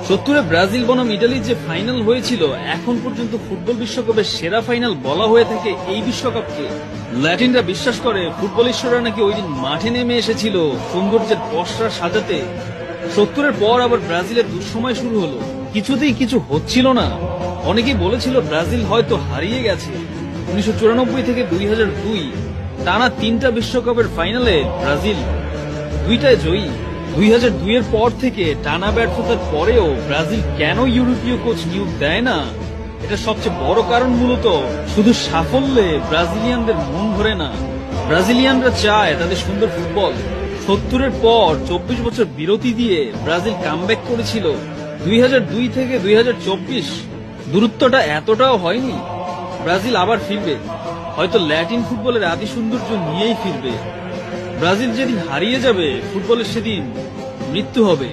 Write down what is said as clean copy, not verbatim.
70-এ Brazil বনাম ইটালির যে ফাইনাল হয়েছিল, এখন পর্যন্ত ফুটবল বিশ্বকাপের সেরা ফাইনাল বলা হয়ে থাকে এই বিশ্বকাপকে। ল্যাটিনরা বিশ্বাস করে ফুটবল ঈশ্বররা নাকি ওই দিন মাঠে নেমে এসেছিল সৌন্দর্যের পসরা সাজাতে। 70-এর পর আবার ব্রাজিলের দুঃসময় শুরু হলো, কিছুতেই কিছু হচ্ছিল না। অনেকেই বলেছিল ব্রাজিল হয়তো হারিয়ে গেছে। 1994 থেকে 2002 টানা 3টা বিশ্বকাপের ফাইনালে ব্রাজিল 2টায় জয়ী। 2002-এর পর থেকে টানা ব্যর্থতার পরেও ব্রাজিল কেন ইউরোপীয় কোচ নিয়োগ দেয় না, এটা সবচেয়ে বড় কারণ মূলত শুধু সাফল্যে ব্রাজিলিয়ানদের মন ভরে না। ব্রাজিলিয়ানরা চায় তাদের সুন্দর ফুটবল। 70-এর পর 24 বছর বিরতি দিয়ে ব্রাজিল কামব্যাক করেছিল। 2002 থেকে 2024 দূরত্বটা এতটাও হয়নি। ব্রাজিল আবার ফিরবে, হয়তো ল্যাটিন ফুটবলের আদি সৌন্দর্য নিয়েই ফিরবে। ব্রাজিল যেদিন হারিয়ে যাবে, ফুটবলের সেদিন মৃত্যু হবে।